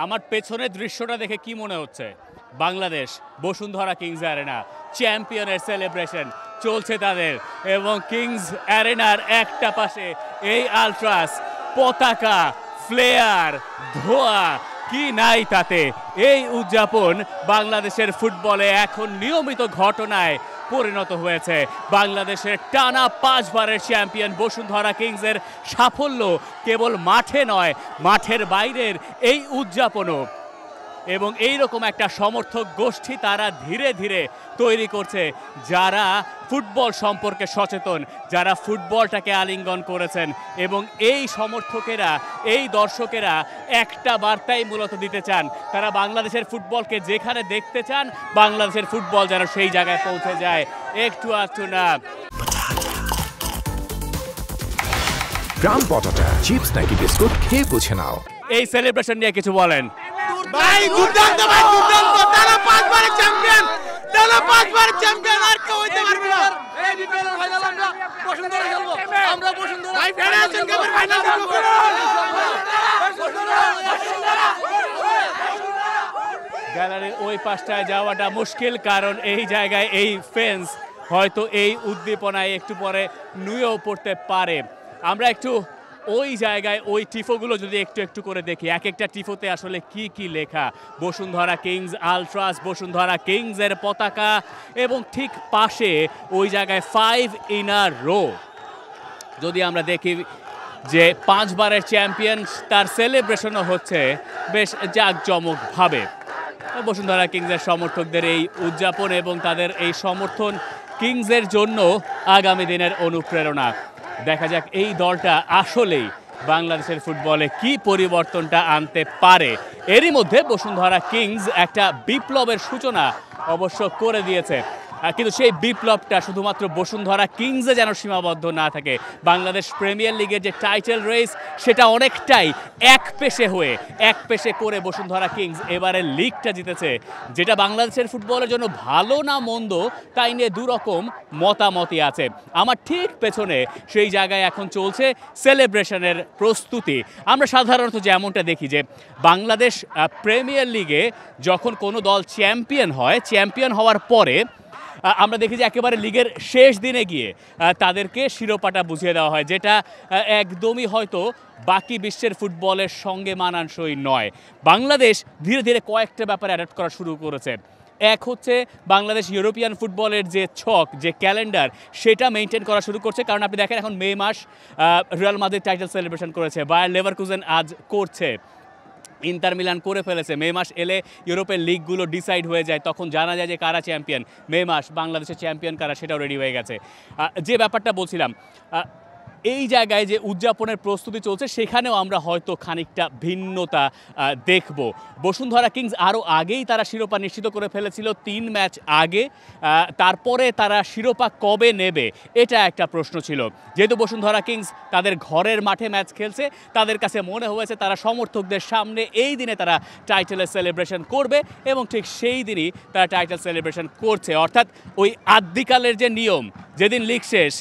আমার পেছনের দৃশ্যটা দেখে কি মনে হচ্ছে? বাংলাদেশ বসুন্ধরা কিংস অ্যারেনা চ্যাম্পিয়নের সেলিব্রেশন চলছে তাদের, এবং কিংস অ্যারেনার একটা পাশে এই আলট্রাস, পতাকা, ফ্লেয়ার, ধোয়া, কি নাই তাতে। এই উদযাপন বাংলাদেশের ফুটবলে এখন নিয়মিত ঘটনায় পরিণত হয়েছে। বাংলাদেশের টানা 5 বারের চ্যাম্পিয়ন বসুন্ধরা কিংসের সাফল্য কেবল মাঠে নয়, মাঠের বাইরের এই উদযাপনও। এবং এই রকম একটা সমর্থক গোষ্ঠী তারা ধীরে ধীরে তৈরি করছে, যারা ফুটবল সম্পর্কে সচেতন, যারা ফুটবলটাকে আলিঙ্গন করেছেন। এবং এই সমর্থকেরা, এই দর্শকেরা একটা বার্তাই মূলত দিতে চান, তারা বাংলাদেশের ফুটবলকে যেখানে দেখতে চান, বাংলাদেশের ফুটবল যেন সেই জায়গায় পৌঁছে যায়, একটু আধটু না। গ্রাম পটাটা চিপস নাকি বিস্কুট খেয়ে বুঝে নাও। এই সেলিব্রেশন নিয়ে কিছু বলেন। ভাই দুর্দান্ত, ভাই দুর্দান্ত, তারা 5 বারের চ্যাম্পিয়ন, তারা 5 বারের চ্যাম্পিয়ন, আর কেউ হইতে পারবে না। এই বিপিএল ফাইনাল আমরা বসুন্ধরা খেলবো, আমরা বসুন্ধরা ভাই ফেডারেশন কাপের ফাইনাল খেলবো। গ্যালারির ওই পাশটায় যাওয়াটা মুশকিল, কারণ এই জায়গায় এই ফ্যান্স হয়তো এই উদ্দীপনায় একটু পরে নুয়েও পড়তে পারে। আমরা একটু ওই জায়গায় ওই টিফোগুলো যদি একটু একটু করে দেখি, এক একটা টিফোতে আসলে কি কি লেখা। বসুন্ধরা কিংস আলট্রাস, বসুন্ধরা কিংসের পতাকা, এবং ঠিক পাশে ওই জায়গায় 5 in a row। যদি আমরা দেখি যে 5 বারের চ্যাম্পিয়ন, তার সেলিব্রেশনও হচ্ছে বেশ জাঁকজমকভাবে। বসুন্ধরা কিংসের সমর্থকদের এই উদযাপন এবং তাদের এই সমর্থন কিংসের জন্য আগামী দিনের অনুপ্রেরণা। দেখা যাক এই দলটা আসলেই বাংলাদেশের ফুটবলে কি পরিবর্তনটা আনতে পারে। এরই মধ্যে বসুন্ধরা কিংস একটা বিপ্লবের সূচনা অবশ্য করে দিয়েছে, কিন্তু সেই বিপ্লবটা শুধুমাত্র বসুন্ধরা কিংসে যেন সীমাবদ্ধ না থাকে। বাংলাদেশ প্রিমিয়ার লিগের যে টাইটেল রেস, সেটা অনেকটাই এক পেশে করে বসুন্ধরা কিংস এবারে লিগটা জিতেছে, যেটা বাংলাদেশের ফুটবলের জন্য ভালো না মন্দ তাই নিয়ে দুরকম মতামতই আছে। আমার ঠিক পেছনে সেই জায়গায় এখন চলছে সেলিব্রেশনের প্রস্তুতি। আমরা সাধারণত যেমনটা দেখি যে বাংলাদেশ প্রিমিয়ার লিগে যখন কোনো দল চ্যাম্পিয়ন হয়, চ্যাম্পিয়ন হওয়ার পরে আমরা দেখি যে একেবারে লিগের শেষ দিনে গিয়ে তাদেরকে শিরোপাটা বুঝিয়ে দেওয়া হয়, যেটা একদমই হয়তো বাকি বিশ্বের ফুটবলের সঙ্গে মানানসই নয়। বাংলাদেশ ধীরে ধীরে কয়েকটা ব্যাপারে অ্যাডাপ্ট করা শুরু করেছে। এক হচ্ছে বাংলাদেশ ইউরোপিয়ান ফুটবলের যে ছক, যে ক্যালেন্ডার, সেটা মেনটেন করা শুরু করছে। কারণ আপনি দেখেন এখন মে মাস রিয়াল মাদ্রিদ টাইটেল সেলিব্রেশন করেছে, বায়ার লেভারকুজেন আজ করছে, ইন্টার মিলান করে ফেলেছে। মে মাস এলে ইউরোপের লিগগুলো ডিসাইড হয়ে যায়, তখন জানা যায় যে কারা চ্যাম্পিয়ন। মে মাস বাংলাদেশের চ্যাম্পিয়ন কারা সেটাও রেডি হয়ে গেছে। যে ব্যাপারটা বলছিলাম, এই জায়গায় যে উদযাপনের প্রস্তুতি চলছে, সেখানেও আমরা হয়তো খানিকটা ভিন্নতা দেখব। বসুন্ধরা কিংস আরও আগেই তারা শিরোপা নিশ্চিত করে ফেলেছিল 3 ম্যাচ আগে। তারপরে তারা শিরোপা কবে নেবে এটা একটা প্রশ্ন ছিল। যেহেতু বসুন্ধরা কিংস তাদের ঘরের মাঠে ম্যাচ খেলছে, তাদের কাছে মনে হয়েছে তারা সমর্থকদের সামনে এই দিনে তারা টাইটেলের সেলিব্রেশন করবে, এবং ঠিক সেই দিনই তারা টাইটেল সেলিব্রেশন করছে। অর্থাৎ ওই আদ্যিকালের যে নিয়ম, যেদিন লিগ শেষ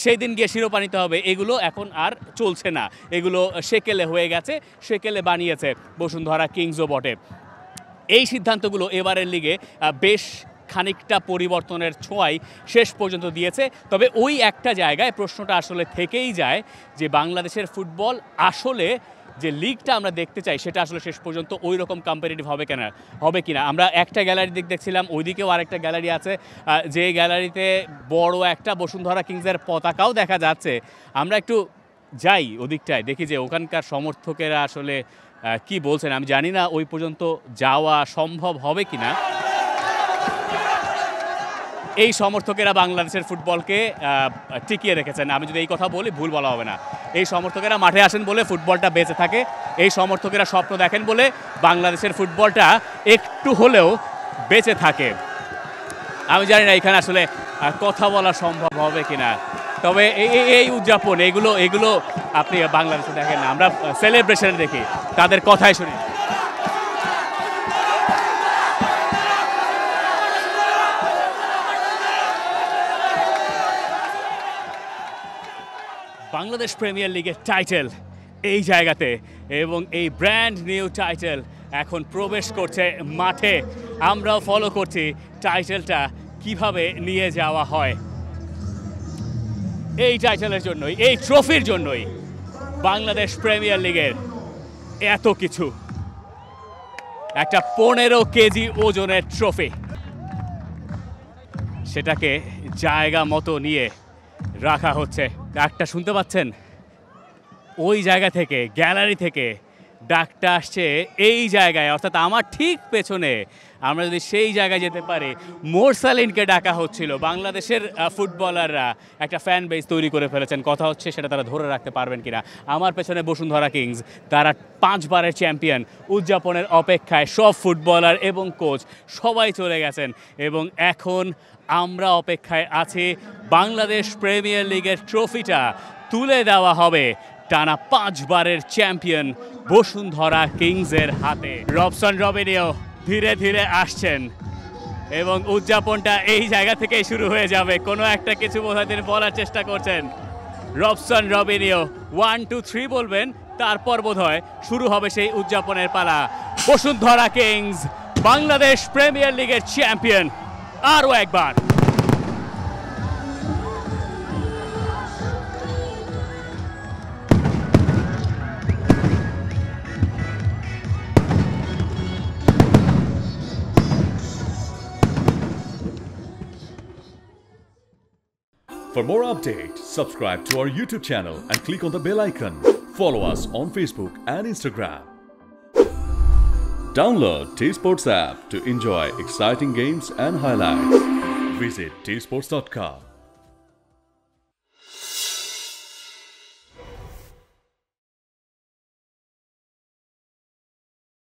সেই দিন গিয়ে শিরোপা নিতে হবে, এগুলো এখন আর চলছে না। এগুলো সেকেলে হয়ে গেছে, সেকেলে বানিয়েছে বসুন্ধরা কিংসও বটে। এই সিদ্ধান্তগুলো এবারের লিগে বেশ খানিকটা পরিবর্তনের ছোঁয়াই শেষ পর্যন্ত দিয়েছে। তবে ওই একটা জায়গায় প্রশ্নটা আসলে থেকেই যায় যে বাংলাদেশের ফুটবল আসলে যে লিগটা আমরা দেখতে চাই, সেটা আসলে শেষ পর্যন্ত ওই রকম কম্পিটিটিভ হবে কিনা। আমরা একটা গ্যালারি দেখছিলাম, ওইদিকেও আরেকটা গ্যালারি আছে, যে গ্যালারিতে বড় একটা বসুন্ধরা কিংসের পতাকাও দেখা যাচ্ছে। আমরা একটু যাই ওদিকটায়, দেখি যে ওখানকার সমর্থকেরা আসলে কি বলছেন। আমি জানি না ওই পর্যন্ত যাওয়া সম্ভব হবে কিনা। এই সমর্থকেরা বাংলাদেশের ফুটবলকে টিকিয়ে রেখেছেন। আমি যদি এই কথা বলি ভুল বলা হবে না। এই সমর্থকেরা মাঠে আসেন বলে ফুটবলটা বেঁচে থাকে, এই সমর্থকেরা স্বপ্ন দেখেন বলে বাংলাদেশের ফুটবলটা একটু হলেও বেঁচে থাকে। আমি জানি না এখানে আসলে কথা বলা সম্ভব হবে কিনা। তবে এই উদযাপন এগুলো আপনি বাংলাদেশে দেখেন না, আমরা সেলিব্রেশন দেখি, তাদের কথাই শুনি। বাংলাদেশ প্রিমিয়ার লিগের টাইটেল এই জায়গাতে, এবং এই ব্র্যান্ড নিউ টাইটেল এখন প্রবেশ করছে মাঠে। আমরাও ফলো করছি টাইটেলটা কিভাবে নিয়ে যাওয়া হয়। এই টাইটেলের জন্যই, এই ট্রফির জন্যই বাংলাদেশ প্রিমিয়ার লিগের এত কিছু। একটা 15 কেজি ওজনের ট্রফি, সেটাকে জায়গা মতো নিয়ে রাখা হচ্ছে। ডাকটা শুনতে পাচ্ছেন? ওই জায়গা থেকে, গ্যালারি থেকে ডাকটা আসছে এই জায়গায়, অর্থাৎ আমার ঠিক পেছনে। আমরা যদি সেই জায়গায় যেতে পারি, মোরসালিনকে ডাকা হচ্ছিল। বাংলাদেশের ফুটবলাররা একটা ফ্যান বেস তৈরি করে ফেলেছেন, কথা হচ্ছে সেটা তারা ধরে রাখতে পারবেন কিনা। আমার পেছনে বসুন্ধরা কিংস, তারা 5 বারের চ্যাম্পিয়ন। উদযাপনের অপেক্ষায় সব ফুটবলার এবং কোচ সবাই চলে গেছেন এবং এখন আমরা অপেক্ষায় আছি বাংলাদেশ প্রিমিয়ার লিগের ট্রফিটা তুলে দেওয়া হবে টানা 5 বারের চ্যাম্পিয়ন বসুন্ধরা কিংসের হাতে। রবসন রবিনিও ধীরে ধীরে আসছেন এবং উদযাপনটা এই জায়গা থেকেই শুরু হয়ে যাবে। কোনো একটা কিছু বোধহয় তিনি বলার চেষ্টা করছেন। রবসন রবিনিও 1 2 3 বলবেন, তারপর বোধহয় শুরু হবে সেই উদযাপনের পালা। বসুন্ধরা কিংস বাংলাদেশ প্রিমিয়ার লিগের চ্যাম্পিয়ন আরও একবার। For more updates, subscribe to our YouTube channel and click on the bell icon. Follow us on Facebook and Instagram. Download T-Sports app to enjoy exciting games and highlights. Visit tsports.com.